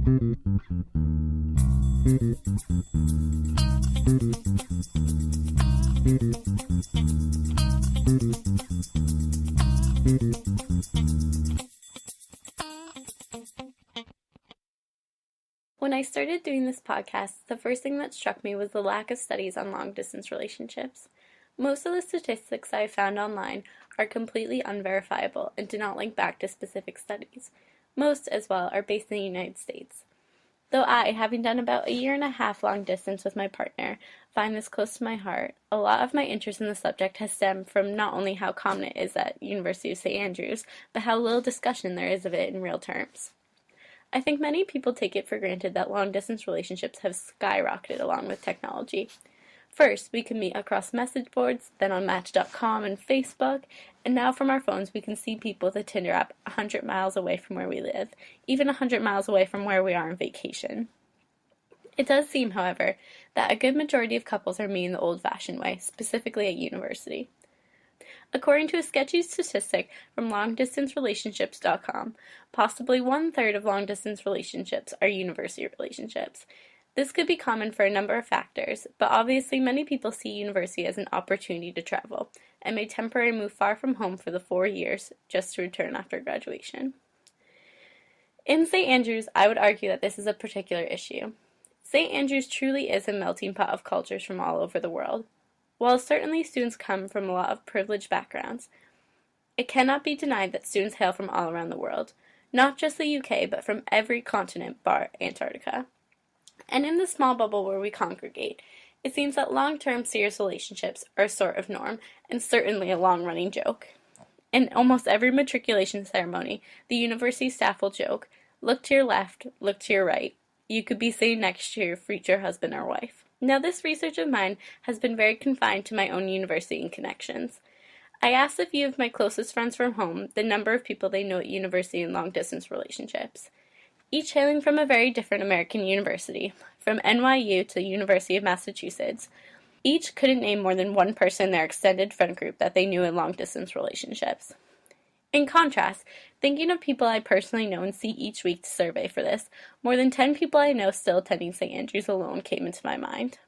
When I started doing this podcast, the first thing that struck me was the lack of studies on long-distance relationships. Most of the statistics I found online are completely unverifiable and do not link back to specific studies. Most, as well, are based in the United States. Though I, having done about a 1.5 years long distance with my partner, find this close to my heart, a lot of my interest in the subject has stemmed from not only how common it is at University of St. Andrews, but how little discussion there is of it in real terms. I think many people take it for granted that long-distance relationships have skyrocketed along with technology. First, we can meet across message boards, then on Match.com and Facebook, and now from our phones we can see people with a Tinder app 100 miles away from where we live, even 100 miles away from where we are on vacation. It does seem, however, that a good majority of couples are meeting the old-fashioned way, specifically at university. According to a sketchy statistic from longdistancerelationships.com, possibly 1/3 of long-distance relationships are university relationships. This could be common for a number of factors, but obviously many people see university as an opportunity to travel, and may temporarily move far from home for the 4 years just to return after graduation. In St. Andrews, I would argue that this is a particular issue. St. Andrews truly is a melting pot of cultures from all over the world. While certainly students come from a lot of privileged backgrounds, it cannot be denied that students hail from all around the world, not just the UK, but from every continent bar Antarctica. And in the small bubble where we congregate, it seems that long-term serious relationships are a sort of norm, and certainly a long-running joke. In almost every matriculation ceremony, the university staff will joke, "Look to your left, look to your right. You could be sitting next to your future husband or wife." Now, this research of mine has been very confined to my own university and connections. I asked a few of my closest friends from home the number of people they know at university in long-distance relationships. Each hailing from a very different American university, from NYU to the University of Massachusetts, each couldn't name more than one person in their extended friend group that they knew in long-distance relationships. In contrast, thinking of people I personally know and see each week to survey for this, more than 10 people I know still attending St. Andrews alone came into my mind.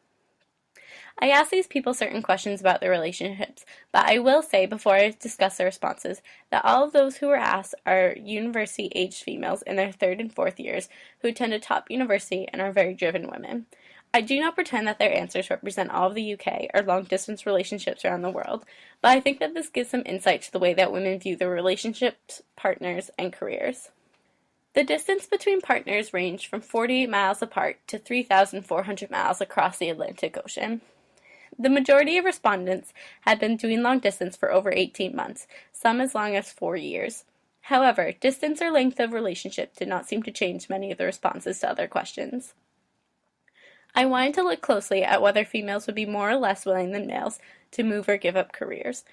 I asked these people certain questions about their relationships, but I will say before I discuss their responses that all of those who were asked are university-aged females in their 3rd and 4th years who attend a top university and are very driven women. I do not pretend that their answers represent all of the UK or long-distance relationships around the world, but I think that this gives some insight to the way that women view their relationships, partners, and careers. The distance between partners ranged from 48 miles apart to 3,400 miles across the Atlantic Ocean. The majority of respondents had been doing long distance for over 18 months, some as long as 4 years. However, distance or length of relationship did not seem to change many of the responses to other questions. I wanted to look closely at whether females would be more or less willing than males to move or give up careers.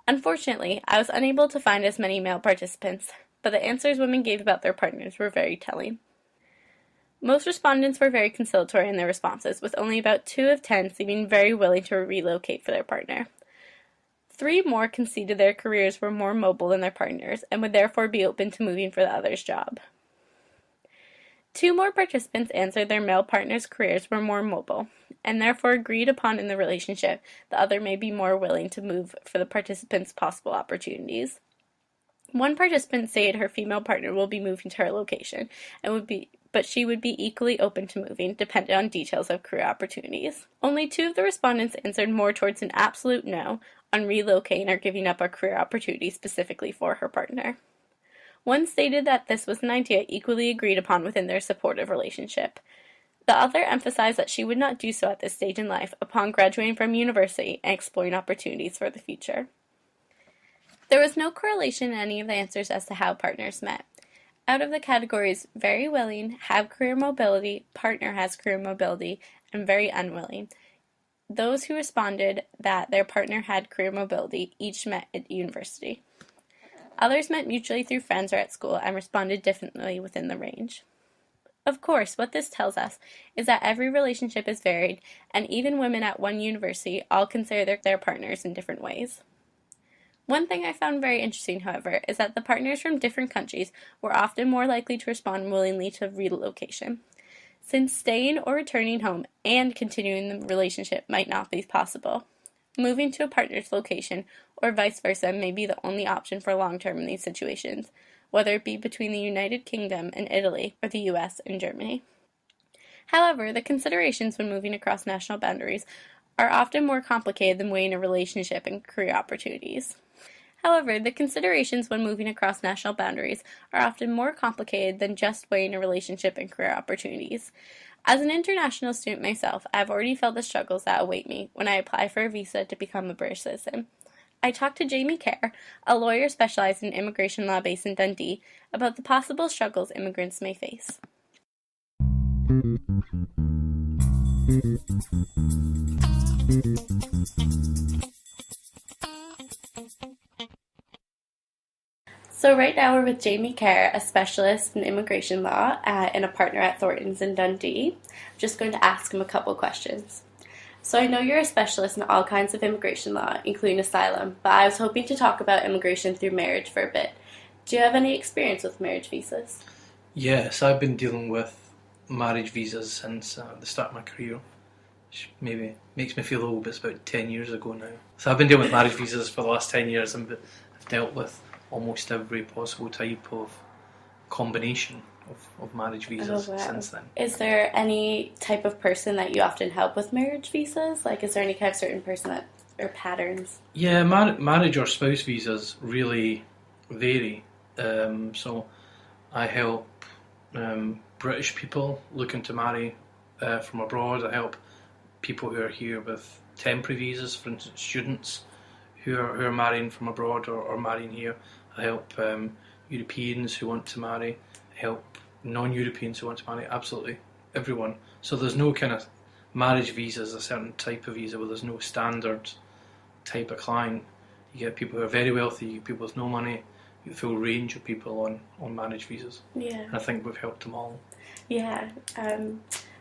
Unfortunately, I was unable to find as many male participants, but the answers women gave about their partners were very telling. Most respondents were very conciliatory in their responses, with only about 2 of 10 seeming very willing to relocate for their partner. 3 more conceded their careers were more mobile than their partners and would therefore be open to moving for the other's job. 2 more participants answered their male partner's careers were more mobile, and therefore agreed upon in the relationship the other may be more willing to move for the participant's possible opportunities. 1 participant stated her female partner will be moving to her location, but she would be equally open to moving, dependent on details of career opportunities. Only 2 of the respondents answered more towards an absolute no on relocating or giving up a career opportunity specifically for her partner. 1 stated that this was an idea equally agreed upon within their supportive relationship. The other emphasized that she would not do so at this stage in life upon graduating from university and exploring opportunities for the future. There was no correlation in any of the answers as to how partners met. Out of the categories very willing, have career mobility, partner has career mobility, and very unwilling, those who responded that their partner had career mobility each met at university. Others met mutually through friends or at school and responded differently within the range. Of course, what this tells us is that every relationship is varied, and even women at one university all consider their partners in different ways. One thing I found very interesting, however, is that the partners from different countries were often more likely to respond willingly to relocation. Since staying or returning home and continuing the relationship might not be possible, moving to a partner's location or vice versa may be the only option for long term in these situations, whether it be between the United Kingdom and Italy or the US and Germany. However, the considerations when moving across national boundaries are often more complicated than weighing a relationship and career opportunities. However, the considerations when moving across national boundaries are often more complicated than just weighing a relationship and career opportunities. As an international student myself, I have already felt the struggles that await me when I apply for a visa to become a British citizen. I talked to Jamie Kerr, a lawyer specialized in immigration law based in Dundee, about the possible struggles immigrants may face. So right now we're with Jamie Kerr, a specialist in immigration law and a partner at Thornton's in Dundee. I'm just going to ask him a couple questions. So I know you're a specialist in all kinds of immigration law, including asylum, but I was hoping to talk about immigration through marriage for a bit. Do you have any experience with marriage visas? Yes, I've been dealing with marriage visas since the start of my career, which maybe makes me feel old, but it's about 10 years ago now. So I've been dealing with marriage visas for the last 10 years and I've dealt with almost every possible type of combination of marriage visas since then. Is there any type of person that you often help with marriage visas? Like, is there any kind of certain person that, or patterns? Yeah, marriage or spouse visas really vary. So I help British people looking to marry from abroad. I help people who are here with temporary visas, for instance, students who are marrying from abroad or marrying here. I help Europeans who want to marry. I help non-Europeans who want to marry. Absolutely everyone. So there's no kind of marriage visa is a certain type of visa where there's no standard type of client. You get people who are very wealthy, you get people with no money, you get a full range of people on marriage visas. Yeah. And I think we've helped them all. Yeah.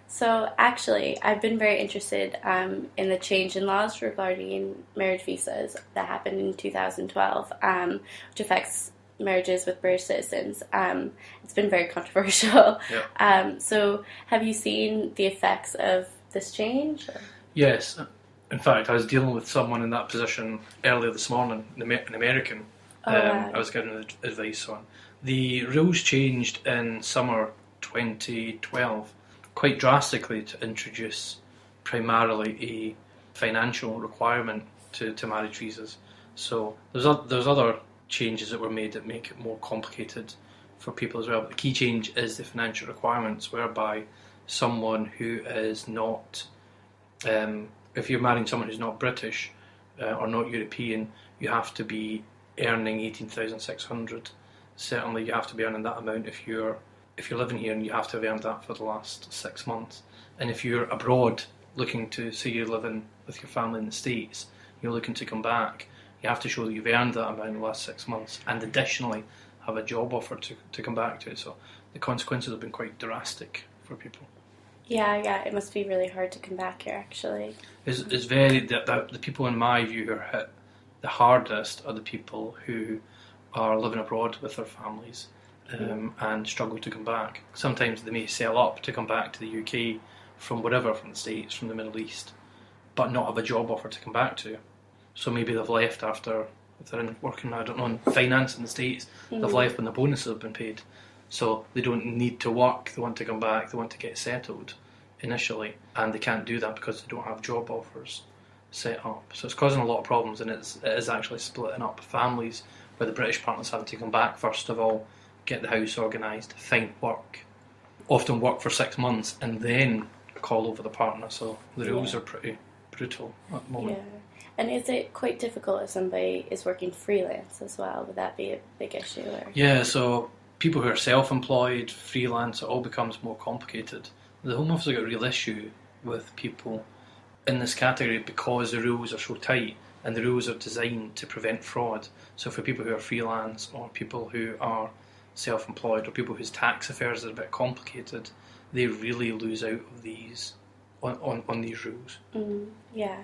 So actually, I've been very interested in the change in laws regarding marriage visas that happened in 2012, which affects marriages with British citizens. It's been very controversial. Yeah. So have you seen the effects of this change? Or? Yes. In fact, I was dealing with someone in that position earlier this morning, an American. Wow. I was giving advice on. The rules changed in summer 2012 quite drastically to introduce primarily a financial requirement to marriage visas. So there's other changes that were made that make it more complicated for people as well. But the key change is the financial requirements, whereby someone who is not, if you're marrying someone who's not British or not European, you have to be earning 18,600. Certainly, you have to be earning that amount if you're living here, and you have to have earned that for the last 6 months. And if you're abroad looking to, say you're living with your family in the States, you're looking to come back, you have to show that you've earned that amount in the last 6 months, and additionally have a job offer to come back to. So the consequences have been quite drastic for people. Yeah, it must be really hard to come back here, actually. It's very, the people in my view who are hit the hardest are the people who are living abroad with their families and struggle to come back. Sometimes they may sell up to come back to the UK from wherever, from the States, from the Middle East, but not have a job offer to come back to. So maybe they've left after, if they're working, I don't know, in finance in the States, they've left when the bonuses have been paid. So they don't need to work, they want to come back, they want to get settled initially, and they can't do that because they don't have job offers set up. So it's causing a lot of problems, and it is actually splitting up families where the British partner's having to come back first of all, get the house organised, find work, often work for 6 months, and then call over the partner. So the rules are pretty brutal at the moment. Yeah. And is it quite difficult if somebody is working freelance as well? Would that be a big issue? Or? Yeah, so people who are self-employed, freelance, it all becomes more complicated. The Home Office have got a real issue with people in this category because the rules are so tight, and the rules are designed to prevent fraud. So for people who are freelance, or people who are self-employed, or people whose tax affairs are a bit complicated, they really lose out of these on these rules. Yeah.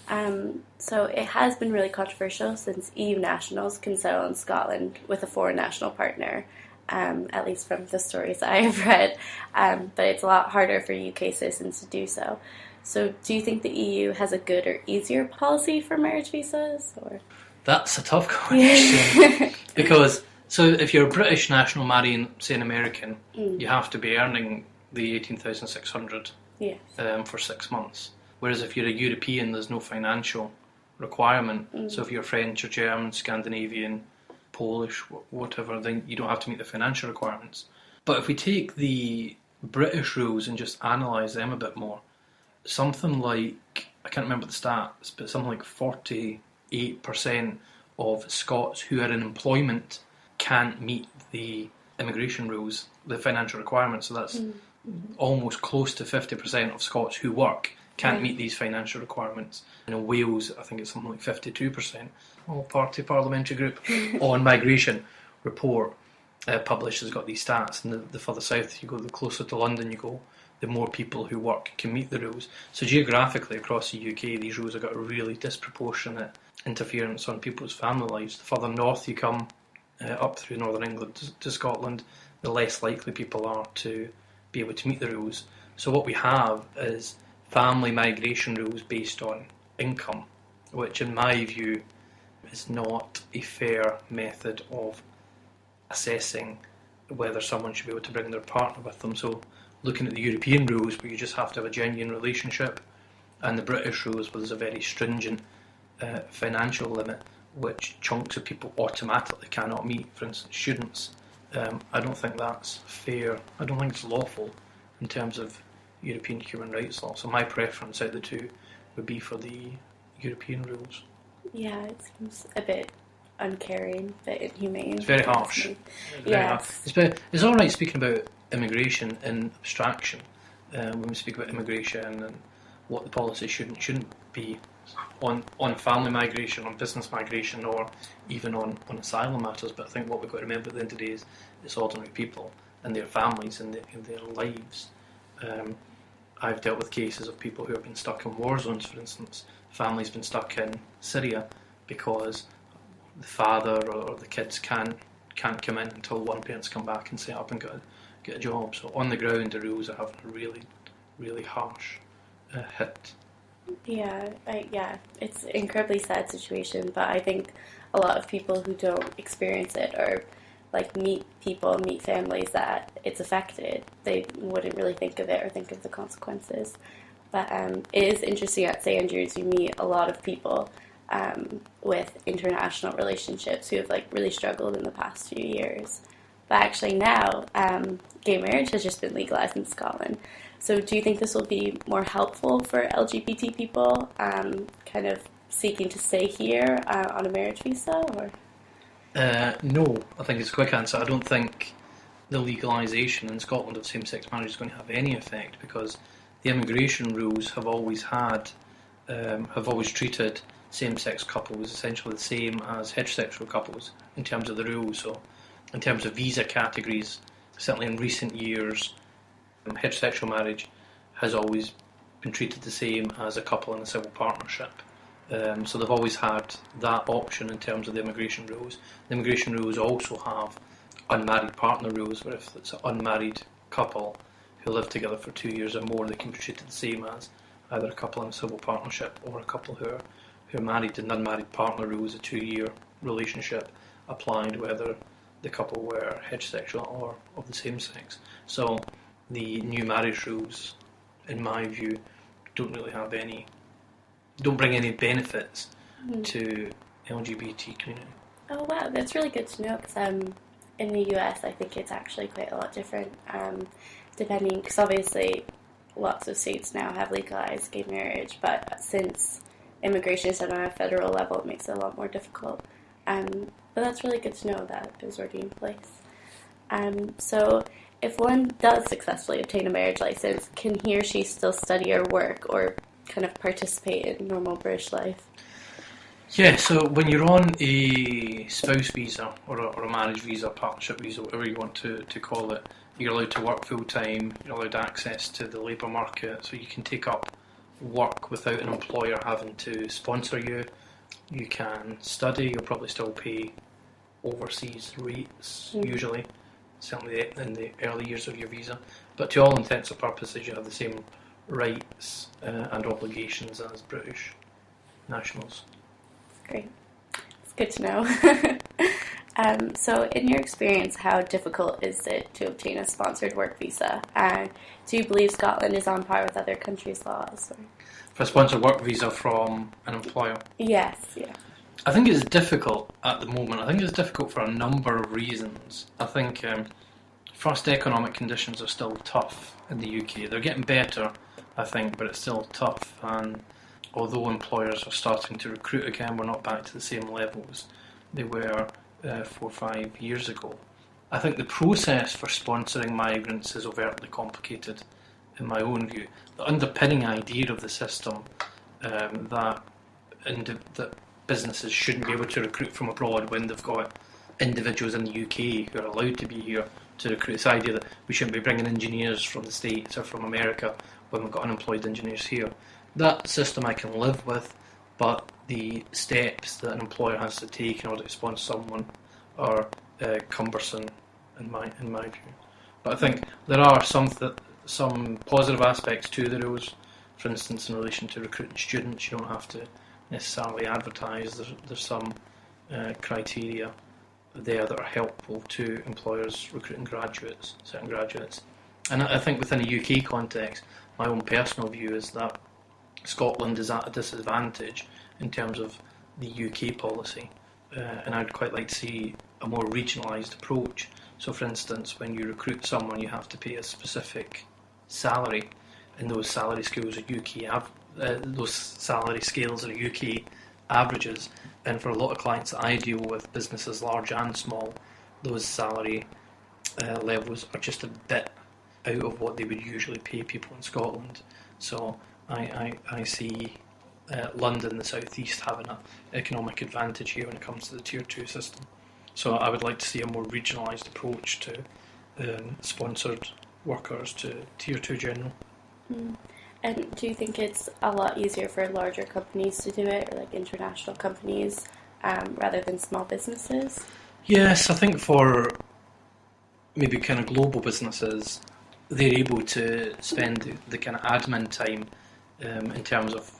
So it has been really controversial since EU nationals can settle in Scotland with a foreign national partner, at least from the stories I have read. But it's a lot harder for UK citizens to do so. So do you think the EU has a good or easier policy for marriage visas? Or That's a tough question. Because, so if you're a British national marrying, say, an American, you have to be earning the 18,600 yes. For 6 months. Whereas if you're a European, there's no financial requirement. So if you're French or German, Scandinavian, Polish, whatever, then you don't have to meet the financial requirements. But if we take the British rules and just analyse them a bit more, something like, I can't remember the stats, but something like 48% of Scots who are in employment can't meet the immigration rules, the financial requirements. So that's almost close to 50% of Scots who work can't meet these financial requirements. And in Wales, I think it's something like 52%. All party parliamentary group on migration report published has got these stats. And the further south you go, the closer to London you go, the more people who work can meet the rules. So geographically across the UK, these rules have got a really disproportionate interference on people's family lives. The further north you come, up through Northern England to Scotland, the less likely people are to be able to meet the rules. So what we have is family migration rules based on income, which in my view is not a fair method of assessing whether someone should be able to bring their partner with them. So looking at the European rules where you just have to have a genuine relationship, and the British rules where there's a very stringent financial limit which chunks of people automatically cannot meet, for instance students, I don't think that's fair. I don't think it's lawful in terms of European human rights law. So my preference out of the two would be for the European rules. Yeah, it seems a bit uncaring, a bit inhumane. It's very harsh. It's alright speaking about immigration in abstraction, when we speak about immigration and what the policy shouldn't be on family migration, on business migration, or even on asylum matters. But I think what we've got to remember at the end of the day is it's ordinary people and their families and their lives. I've dealt with cases of people who have been stuck in war zones, for instance. Families been stuck in Syria because the father or the kids can't come in until one parent's come back and set up and get a job. So on the ground, the rules are having a really, really harsh hit. Yeah, it's an incredibly sad situation, but I think a lot of people who don't experience it or meet families that it's affected, they wouldn't really think of it or think of the consequences. But it is interesting at St. Andrews, you meet a lot of people with international relationships who have really struggled in the past few years. But actually now, gay marriage has just been legalized in Scotland. So do you think this will be more helpful for LGBT people kind of seeking to stay here on a marriage visa? Or? No, I think it's a quick answer. I don't think the legalisation in Scotland of same-sex marriage is going to have any effect, because the immigration rules have always treated same-sex couples essentially the same as heterosexual couples in terms of the rules. So in terms of visa categories, certainly in recent years, heterosexual marriage has always been treated the same as a couple in a civil partnership. So they've always had that option in terms of the immigration rules. The immigration rules also have unmarried partner rules, where if it's an unmarried couple who live together for 2 years or more, they can be treated the same as either a couple in a civil partnership or a couple who are married. And unmarried partner rules, a 2-year relationship applied whether the couple were heterosexual or of the same sex. So the new marriage rules, in my view, don't bring any benefits to LGBT community. Oh wow, that's really good to know, because in the US I think it's actually quite a lot different, depending, because obviously lots of states now have legalized gay marriage, but since immigration is done on a federal level, it makes it a lot more difficult. But that's really good to know that it was already in place. So if one does successfully obtain a marriage license, can he or she still study or work or kind of participate in normal British life? Yeah, so when you're on a spouse visa or a marriage visa, partnership visa, whatever you want to call it, you're allowed to work full time, you're allowed access to the labour market, so you can take up work without an employer having to sponsor you. You can study, you'll probably still pay overseas rates, usually, certainly in the early years of your visa. But to all intents and purposes, you have the same rights and obligations as British nationals. Great. It's good to know. So in your experience, how difficult is it to obtain a sponsored work visa? Do you believe Scotland is on par with other countries' laws? Or? For a sponsored work visa from an employer? Yes, yeah. I think it's difficult at the moment. I think it's difficult for a number of reasons. I think first, economic conditions are still tough in the UK. They're getting better, I think, but it's still tough. And although employers are starting to recruit again, we're not back to the same levels they were 4 or 5 years ago. I think the process for sponsoring migrants is overtly complicated, in my own view. The underpinning idea of the system that businesses shouldn't be able to recruit from abroad when they've got individuals in the UK who are allowed to be here to recruit. This idea that we shouldn't be bringing engineers from the States or from America when we've got unemployed engineers here. That system I can live with, but the steps that an employer has to take in order to sponsor someone are cumbersome in my view. But I think there are some positive aspects to the rules. For instance, in relation to recruiting students, you don't have to necessarily advertise. There's some criteria there that are helpful to employers recruiting certain graduates. And I think within a UK context, my own personal view is that Scotland is at a disadvantage in terms of the UK policy, and I'd quite like to see a more regionalised approach. So for instance, when you recruit someone, you have to pay a specific salary, and those salary scales are UK averages. And for a lot of clients that I deal with, businesses large and small, those salary levels are just a bit out of what they would usually pay people in Scotland. So I see London, the South East, having an economic advantage here when it comes to the Tier 2 system. So I would like to see a more regionalised approach to sponsored workers to Tier 2 general. And do you think it's a lot easier for larger companies to do it, or like international companies, rather than small businesses? Yes, I think for maybe kind of global businesses, they're able to spend the kind of admin time in terms of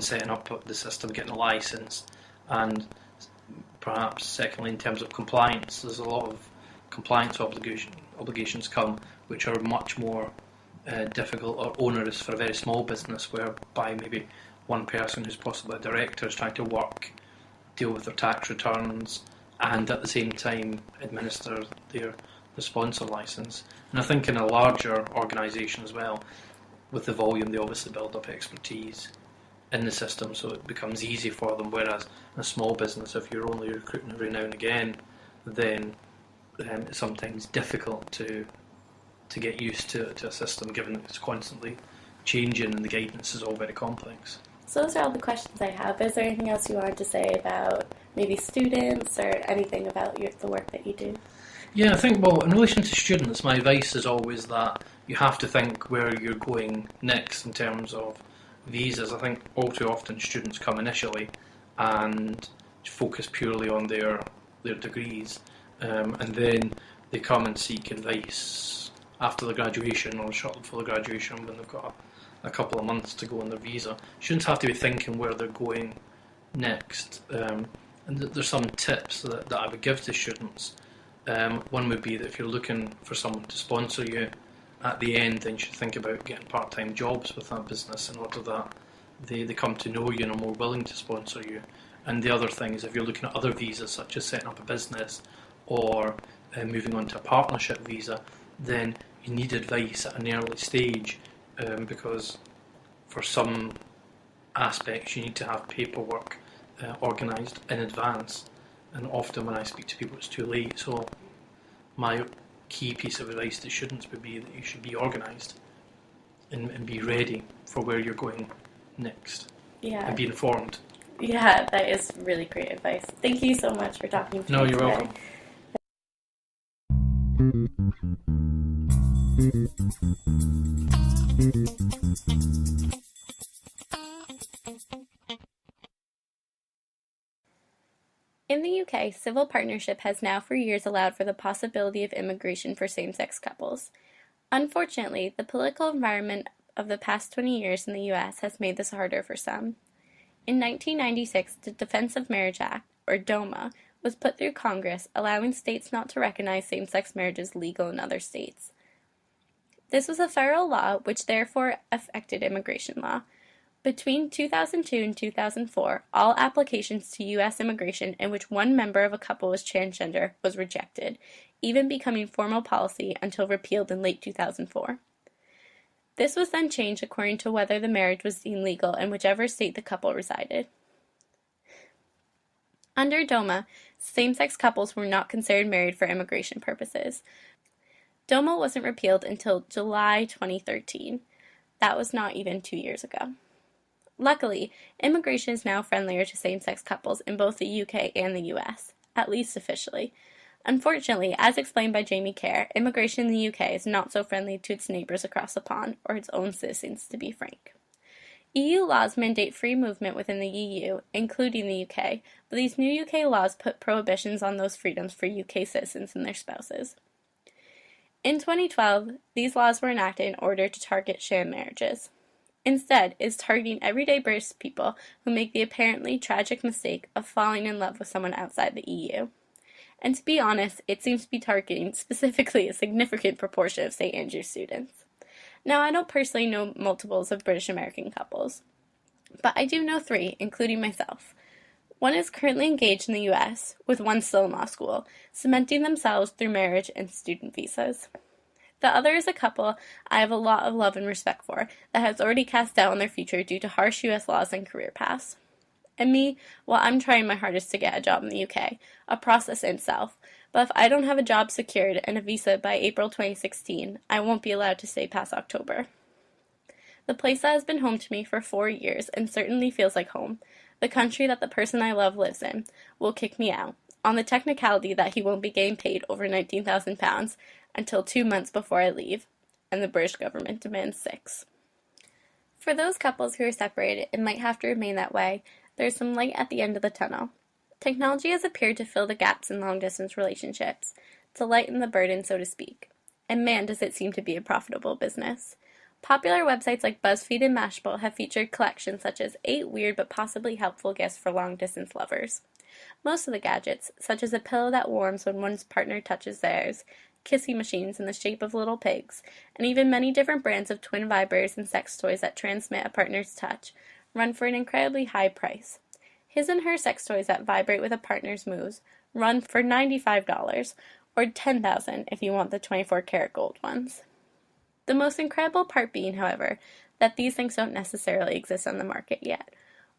setting up the system, getting a license, and perhaps secondly in terms of compliance. There's a lot of compliance obligations come which are much more difficult or onerous for a very small business, whereby maybe one person who's possibly a director is trying to deal with their tax returns and at the same time administer the sponsor license. And I think in a larger organisation as well, with the volume, they obviously build up expertise in the system, so it becomes easy for them, whereas in a small business, if you're only recruiting every now and again, then it's sometimes difficult to get used to a system, given that it's constantly changing and the guidance is all very complex. So those are all the questions I have. Is there anything else you wanted to say about maybe students or anything about the work that you do? Yeah, I think, well, in relation to students, my advice is always that you have to think where you're going next in terms of visas. I think all too often students come initially and focus purely on their degrees, and then they come and seek advice after the graduation or shortly before the graduation when they've got a couple of months to go on their visa. Students have to be thinking where they're going next, and there's some tips that I would give to students. One would be that if you're looking for someone to sponsor you at the end, then you should think about getting part-time jobs with that business in order that they come to know you and are more willing to sponsor you. And the other thing is, if you're looking at other visas such as setting up a business or moving on to a partnership visa, then you need advice at an early stage, because for some aspects you need to have paperwork organised in advance, and often when I speak to people it's too late. So my key piece of advice to students would be that you should be organised and be ready for where you're going next. Yeah. And be informed. Yeah, that is really great advice. Thank you so much for talking to me. No, you're today. welcome. civil partnership has now for years allowed for the possibility of immigration for same-sex couples. Unfortunately, the political environment of the past 20 years in the U.S. has made this harder for some. In 1996, the Defense of Marriage Act, or DOMA, was put through Congress, allowing states not to recognize same-sex marriage as legal in other states. This was a federal law which therefore affected immigration law. Between 2002 and 2004, all applications to U.S. immigration in which one member of a couple was transgender was rejected, even becoming formal policy until repealed in late 2004. This was then changed according to whether the marriage was deemed legal in whichever state the couple resided. Under DOMA, same-sex couples were not considered married for immigration purposes. DOMA wasn't repealed until July 2013. That was not even 2 years ago. Luckily, immigration is now friendlier to same-sex couples in both the UK and the US, at least officially. Unfortunately, as explained by Jamie Kerr, immigration in the UK is not so friendly to its neighbours across the pond, or its own citizens, to be frank. EU laws mandate free movement within the EU, including the UK, but these new UK laws put prohibitions on those freedoms for UK citizens and their spouses. In 2012, these laws were enacted in order to target sham marriages. Instead, it's targeting everyday British people who make the apparently tragic mistake of falling in love with someone outside the EU. And to be honest, it seems to be targeting specifically a significant proportion of St. Andrews students. Now, I don't personally know multiples of British American couples, but I do know 3, including myself. One is currently engaged in the US, with one still in law school, cementing themselves through marriage and student visas. The other is a couple I have a lot of love and respect for that has already cast doubt on their future due to harsh US laws and career paths. And me, well, I'm trying my hardest to get a job in the UK, a process in itself, but if I don't have a job secured and a visa by April 2016, I won't be allowed to stay past October. The place that has been home to me for 4 years and certainly feels like home, the country that the person I love lives in, will kick me out, on the technicality that he won't be getting paid over £19,000 until 2 months before I leave, and the British government demands 6. For those couples who are separated and might have to remain that way, there's some light at the end of the tunnel. Technology has appeared to fill the gaps in long-distance relationships, to lighten the burden, so to speak. And man, does it seem to be a profitable business. Popular websites like BuzzFeed and Mashable have featured collections such as 8 weird but possibly helpful gifts for long-distance lovers. Most of the gadgets, such as a pillow that warms when one's partner touches theirs, kissing machines in the shape of little pigs, and even many different brands of twin vibrators and sex toys that transmit a partner's touch, run for an incredibly high price. His and her sex toys that vibrate with a partner's moves run for $95, or $10,000 if you want the 24-karat gold ones. The most incredible part being, however, that these things don't necessarily exist on the market yet.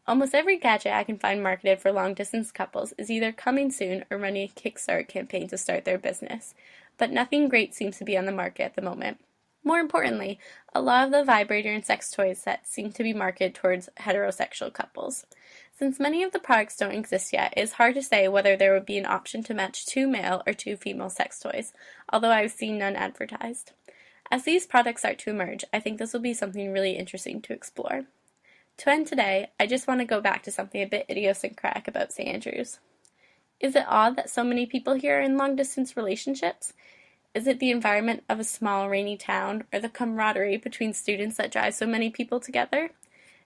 Almost every gadget I can find marketed for long-distance couples is either coming soon or running a Kickstarter campaign to start their business, but nothing great seems to be on the market at the moment. More importantly, a lot of the vibrator and sex toys sets seem to be marketed towards heterosexual couples. Since many of the products don't exist yet, it is hard to say whether there would be an option to match 2 male or 2 female sex toys, although I've seen none advertised. As these products start to emerge, I think this will be something really interesting to explore. To end today, I just want to go back to something a bit idiosyncratic about St. Andrews. Is it odd that so many people here are in long-distance relationships? Is it the environment of a small, rainy town, or the camaraderie between students that drives so many people together?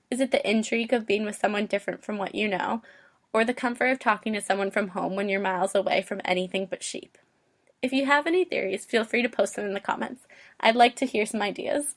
Is it the intrigue of being with someone different from what you know, or the comfort of talking to someone from home when you're miles away from anything but sheep? If you have any theories, feel free to post them in the comments. I'd like to hear some ideas.